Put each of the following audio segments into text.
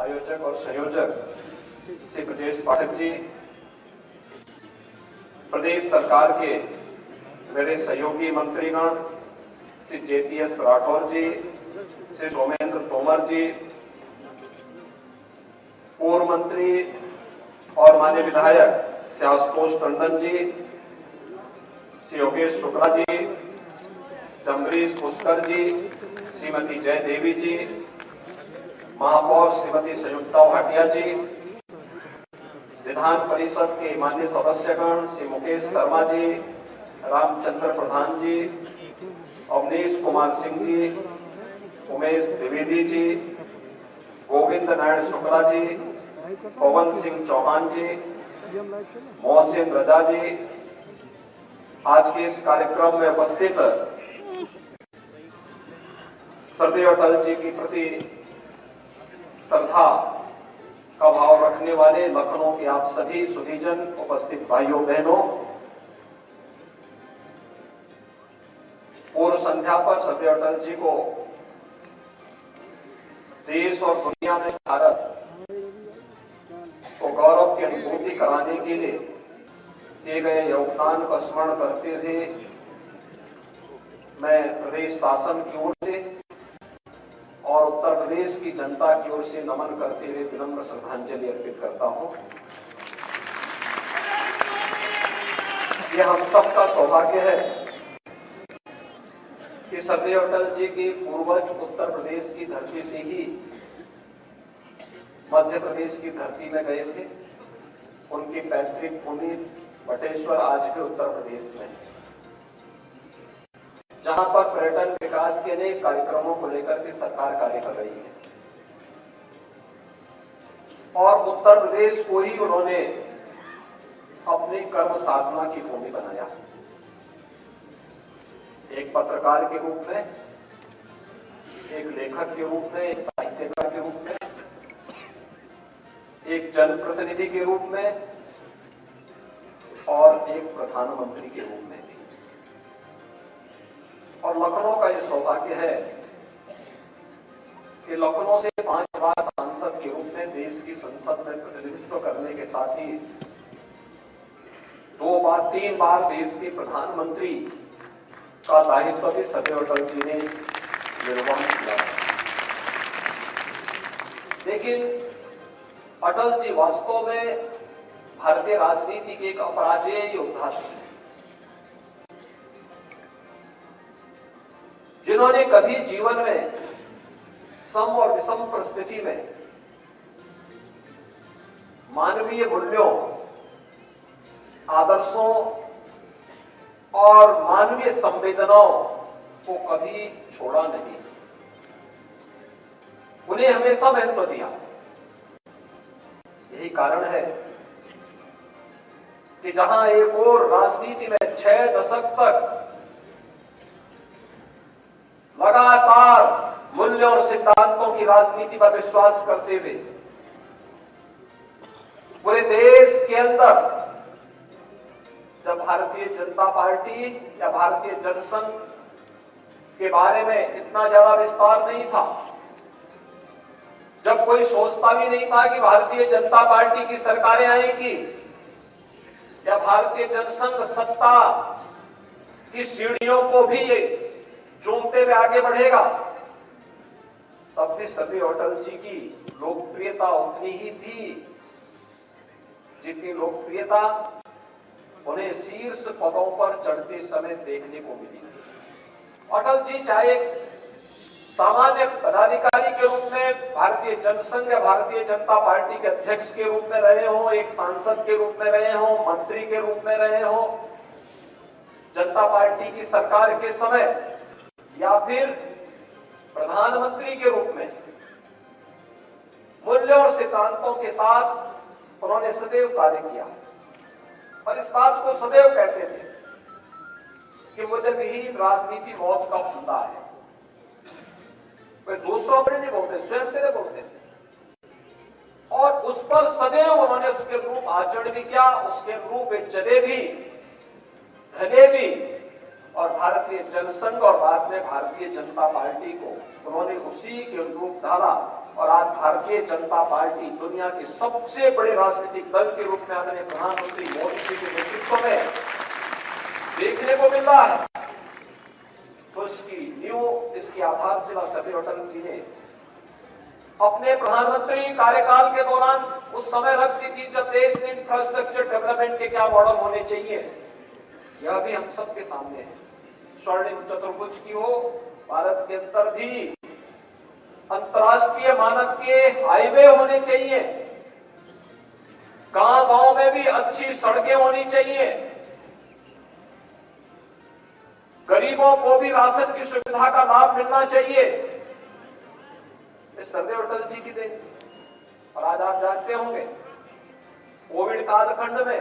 आयोजक और संयोजक श्री ब्रजेश पाठक जी, प्रदेश सरकार के मेरे सहयोगी मंत्रीगण श्री JTS राठौर जी, श्री सोमेंद्र तोमर जी, पूर्व मंत्री और माननीय विधायक श्री आशुतोष टंडन जी, श्री योगेश शुक्ला जी, जम्बरीश पुष्कर जी, श्रीमती जय देवी जी, महापौर श्रीमती संयुक्ता भाटिया जी, विधान परिषद के माननीय सदस्यगण श्री मुकेश शर्मा जी, रामचंद्र प्रधान जी, अवनीश कुमार सिंह जी, उमेश द्विवेदी जी, गोविंद नारायण शुक्ला जी, पवन सिंह चौहान जी, मोहसिन रजा जी, आज के इस कार्यक्रम में उपस्थित श्रद्धेय अटल जी के प्रति श्रद्धा का भाव रखने वाले लखनऊ के आप सभी सुधीजन, उपस्थित भाइयों बहनों, पूर्व संध्या पर श्रद्धेय अटल जी को देश और दुनिया में भारत को गौरव की अनुभूति कराने के लिए दिए गए योगदान का स्मरण करते हुए मैं प्रदेश शासन की ओर से और उत्तर प्रदेश की जनता की ओर से नमन करते हुए विनम्र श्रद्धांजलि अर्पित करता हूं। यह हम सबका सौभाग्य है कि श्रद्धेय अटल जी के पूर्वज उत्तर प्रदेश की धरती से ही मध्य प्रदेश की धरती में गए थे। उनकी पैतृक भूमि बटेश्वर आज के उत्तर प्रदेश में, जहां पर पर्यटन विकास के अनेक कार्यक्रमों को लेकर के सरकार कार्य कर रही है और उत्तर प्रदेश को ही उन्होंने अपनी कर्म साधना की भूमि बनाया। एक पत्रकार के रूप में, एक लेखक के रूप में, एक साहित्यकार के रूप में, एक जनप्रतिनिधि के रूप में और एक प्रधानमंत्री के रूप में भी। और लखनऊ का यह सौभाग्य है कि लखनऊ से 5 बार सांसद के रूप में देश की संसद में प्रतिनिधित्व करने के साथ ही 3 बार देश के प्रधानमंत्री का दायित्व भी श्रद्धेय अटल जी ने निर्वहन किया। लेकिन अटल जी वास्तव में भारतीय राजनीति के एक अपराजेय योद्धा थे, जिन्होंने कभी जीवन में सम और विषम परिस्थिति में मानवीय मूल्यों, आदर्शों और मानवीय संवेदनाओं को कभी छोड़ा नहीं, उन्हें हमेशा महत्व दिया। यही कारण है कि जहां एक और राजनीति में 6 दशक तक लगातार मूल्यों और सिद्धांतों की राजनीति पर विश्वास करते हुए पूरे देश के अंदर जब भारतीय जनता पार्टी या भारतीय जनसंघ के बारे में इतना ज्यादा विस्तार नहीं था, जब कोई सोचता भी नहीं था कि भारतीय जनता पार्टी की सरकारें आएंगी या भारतीय जनसंघ सत्ता की सीढ़ियों को भी चूमते हुए आगे बढ़ेगा, तब भी श्रद्धेय अटल जी की लोकप्रियता उतनी ही थी जितनी लोकप्रियता उन्हें शीर्ष पदों पर चढ़ते समय देखने को मिली। अटल जी चाहे सामाजिक पदाधिकारी के रूप में भारतीय जनसंघ या भारतीय जनता पार्टी के अध्यक्ष के रूप में रहे हो, एक सांसद के रूप में रहे हो, मंत्री के रूप में रहे हो, जनता पार्टी की सरकार के समय या फिर प्रधानमंत्री के रूप में, मूल्यों और सिद्धांतों के साथ उन्होंने सदैव कार्य किया और इस बात को सदैव कहते थे कि मूल्यविहीन राजनीति मौत का फंदा है। वे दूसरों पर नहीं बोलते, स्वयं से बोलते थे और उस पर सदैव उन्होंने उसके रूप आचरण भी किया, उसके रूप में चले भी, ढले भी और भारतीय जनसंघ और बाद में भारतीय जनता पार्टी को उन्होंने उसी के अनुरूप डाला और आज भारतीय जनता पार्टी दुनिया के सबसे बड़े राजनीतिक दल के रूप में आदरणीय प्रधानमंत्री मोदी जी के नेतृत्व में देखने को मिल रहा है। तो इसकी आधारशिला सभी अटल जी ने अपने प्रधानमंत्री कार्यकाल के दौरान उस समय रख दी थी जब देश में इंफ्रास्ट्रक्चर डेवलपमेंट के क्या मॉडल होने चाहिए। यह भी हम सबके सामने है। स्वर्णिम चतुर्भुज की हो, भारत के अंदर भी अंतर्राष्ट्रीय मानक के हाईवे होने चाहिए, गांव-गांव में भी अच्छी सड़कें होनी चाहिए, गरीबों को भी राशन की सुविधा का लाभ मिलना चाहिए। सरदेव अटल जी की देन। और आज आप जानते होंगे कोविड कालखंड में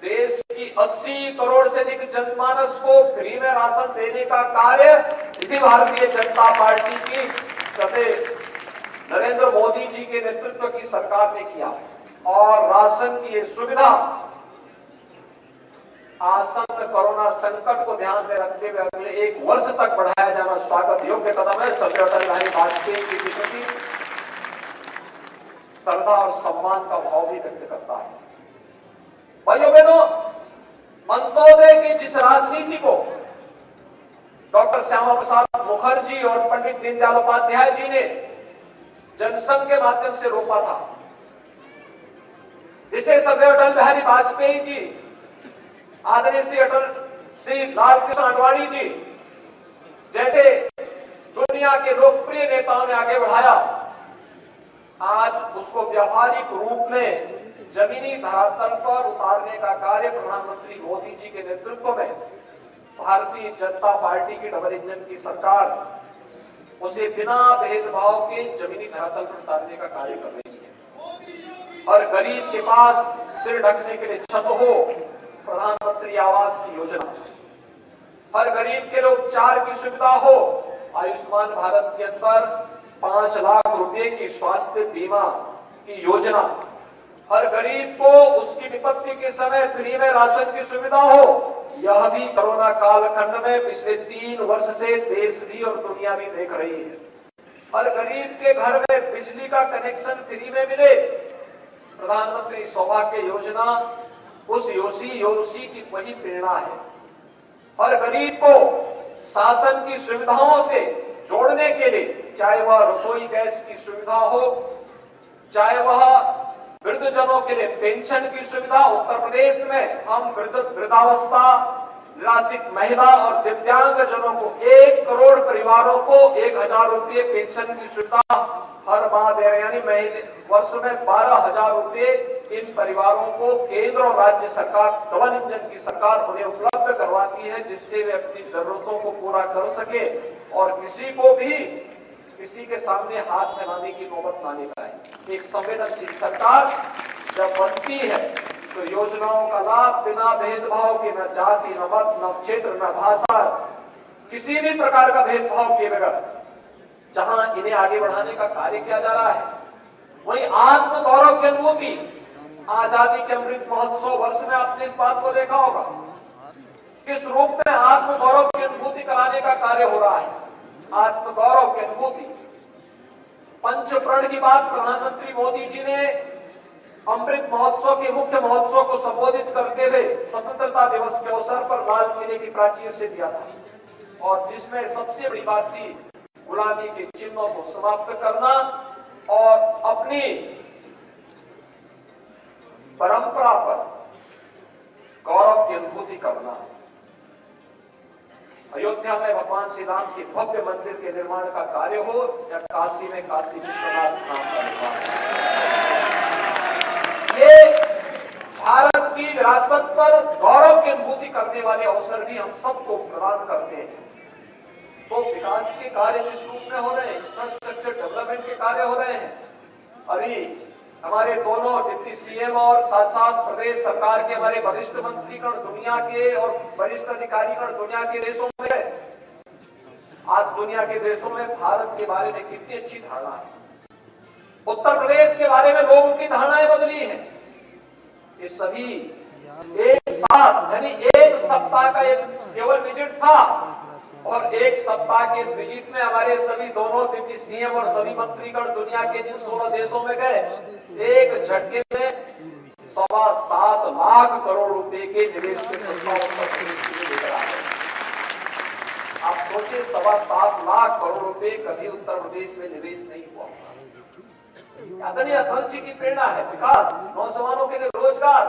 देश की 80 करोड़ से अधिक जनमानस को फ्री में राशन देने का कार्य इसी भारतीय जनता पार्टी की नरेंद्र मोदी जी के नेतृत्व की सरकार ने किया। और राशन की ये सुविधा आसन्न कोरोना संकट को ध्यान में रखते हुए अगले 1 वर्ष तक बढ़ाया जाना स्वागत योग्य कदम है। सरदार अटल बिहारी वाजपेयी जी के प्रति श्रद्धा और सम्मान का भाव भी व्यक्त करता है। भाइयों बहनों, अंत्योदय की जिस राजनीति को डॉक्टर श्यामा प्रसाद मुखर्जी और पंडित दीनदयाल उपाध्याय जी ने जनसंघ के माध्यम से रोका था, जिसे सरदार अटल बिहारी वाजपेयी जी, आदरणीय श्री लाल कृष्ण आडवाणी जी जैसे दुनिया के लोकप्रिय नेताओं ने आगे बढ़ाया, आज उसको व्यावहारिक रूप में जमीनी धरातल पर उतारने का कार्य प्रधानमंत्री मोदी जी के नेतृत्व में भारतीय जनता पार्टी की डबल इंजन की सरकार उसे बिना भेदभाव के जमीनी धरातल पर उतारने का कार्य कर रही है। और गरीब के पास सिर ढकने के लिए छत हो, प्रधानमंत्री आवास की योजना, हर गरीब के लिए उपचार की सुविधा हो, आयुष्मान भारत के अंदर 5 लाख रुपए की स्वास्थ्य बीमा की योजना, हर गरीब को उसकी विपत्ति के समय फ्री में राशन की सुविधा हो। यह भी कोरोना कालखंड में पिछले 3 वर्ष से देश भी और दुनिया भी देख रही है। हर गरीब के घर में बिजली का कनेक्शन फ्री में मिले। प्रधानमंत्री सौभाग्य योजना उसी की वही प्रेरणा है। हर गरीब को शासन की सुविधाओं से जोड़ने के लिए, चाहे वह रसोई गैस की सुविधा हो, चाहे वह वृद्धजनों के लिए पेंशन की सुविधा। उत्तर प्रदेश में हम वृद्धावस्था, निराश्रित महिला और दिव्यांग जनों को 1 करोड़ परिवारों को 1000 रुपये पेंशन की सुविधा हर माह दे रहे, यानी वर्ष में 12,000 रुपये इन परिवारों को केंद्र और राज्य सरकार, डबल इंजन की सरकार उन्हें उपलब्ध करवाती है, जिससे वे अपनी जरूरतों को पूरा कर सके और किसी के सामने हाथ फैलाने की नौबत ना लेकर आए। एक संवेदनशील सरकार जब बनती है तो योजनाओं का लाभ बिना भेदभाव के, न जाति, न मत, न क्षेत्र, न भाषा, किसी भी प्रकार का भेदभाव किए बगैर जहां इन्हें आगे बढ़ाने का कार्य किया जा रहा है, वही आत्म गौरव की अनुभूति। आजादी के अमृत महोत्सव वर्ष में आपने इस बात को देखा होगा, किस रूप में आत्म गौरव की अनुभूति कराने का कार्य हो रहा है। आत्म गौरव की अनुभूति, पंचप्रण की बात प्रधानमंत्री मोदी जी ने अमृत महोत्सव के मुख्य महोत्सव को संबोधित करते हुए स्वतंत्रता दिवस के अवसर पर लाल किले की प्राचीर से दिया था, और जिसमें सबसे बड़ी बात थी गुलामी के चिन्हों को समाप्त करना और अपनी परंपरा पर गौरव की अनुभूति करना। अयोध्या में भगवान श्री राम के भव्य मंदिर के निर्माण का कार्य हो या काशी में काशी विश्वनाथ धाम का निर्माण, ये भारत की विरासत पर गौरव की अनुभूति करने वाले अवसर भी हम सबको प्रदान करते हैं। तो विकास के कार्य जिस रूप में हो रहे हैं, इंफ्रास्ट्रक्चर डेवलपमेंट के कार्य हो रहे हैं, अभी हमारे दोनों डिप्टी सीएम और साथ साथ प्रदेश सरकार के हमारे वरिष्ठ मंत्रीगण दुनिया के और वरिष्ठ अधिकारीगण दुनिया के देशों में, आज दुनिया के देशों में भारत के बारे में कितनी अच्छी धारणा है। उत्तर प्रदेश के बारे में लोगों की धारणाएं बदली हैं। ये सभी एक साथ, यानी एक सप्ताह का केवल विजिट था और एक सप्ताह के इस विजिट में हमारे सभी दोनों डिप्टी सीएम और सभी मंत्रीगण दुनिया के जिन 16 देशों में गए, एक झटके में 7.25 लाख करोड़ रुपए के निवेश के प्रस्ताव लेकर आ गए। आप सोचिए 7.25 लाख करोड़ रुपए कभी उत्तर प्रदेश में निवेश नहीं हुआ। आदरणीय अटल जी की प्रेरणा है विकास, नौजवानों के लिए रोजगार,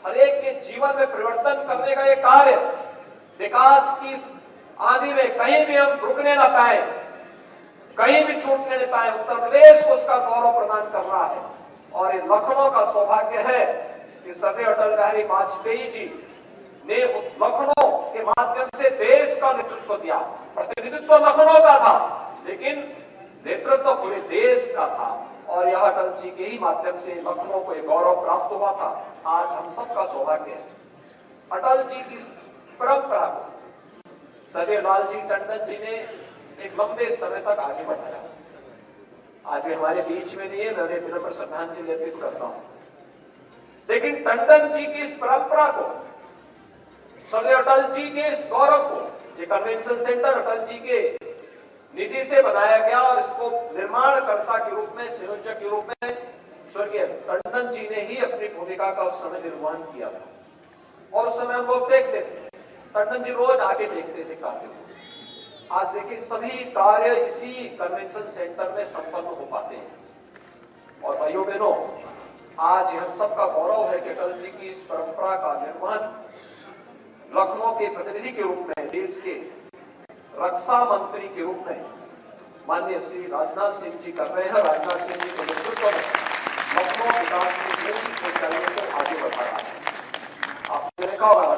हर एक के जीवन में परिवर्तन करने का ये कार्य, विकास की आंधी में कहीं भी हम रुकने न पाए, कहीं भी छूटने न पाए, उत्तर प्रदेश को उसका गौरव प्रदान कर रहा है। और ये लखनऊ का सौभाग्य है कि सदैव अटल बिहारी वाजपेयी जी ने लखनऊ के माध्यम से देश का नेतृत्व दिया। प्रतिनिधित्व लखनऊ का था, लेकिन नेतृत्व पूरे देश का था और यह अटल जी के ही माध्यम से लखनऊ को एक गौरव प्राप्त हुआ था। आज हम सबका सौभाग्य है अटल जी की परंपरा को सदैव लाल जी टंडन जी ने एक लंबे समय तक आगे बढ़ाया। आज वे हमारे बीच में नहीं है, मैं उन्हें विनम्र श्रद्धांजलि अर्पित करता हूं। लेकिन टंडन जी की इस परंपरा को, सदैव अटल जी के इस गौरव को, ये कन्वेंशन सेंटर अटल जी के निधि से बनाया गया और इसको निर्माणकर्ता के रूप में, संयोजक के रूप में स्वर्गीय टंडन जी ने ही अपनी भूमिका का उस समय निर्वहन किया था। और उस समय हम लोग देखते थे, टंडन जी रोज आगे देखते थे कार्य को। आज देखिए सभी कार्य इसी कन्वेंशन सेंटर में संपन्न हो पाते हैं। और भाइयों बहनों, आज हम सबका गौरव है कि अटल जी की इस परंपरा का निर्वहन लखनऊ के प्रतिनिधि के रूप में, देश के रक्षा मंत्री के रूप में माननीय श्री राजनाथ सिंह जी कर रहे हैं। राजनाथ सिंह जी के नेतृत्व में लखनऊ विकास की नई ऊंचाइयों को आगे बढ़ा रहा है। आपने देखा होगा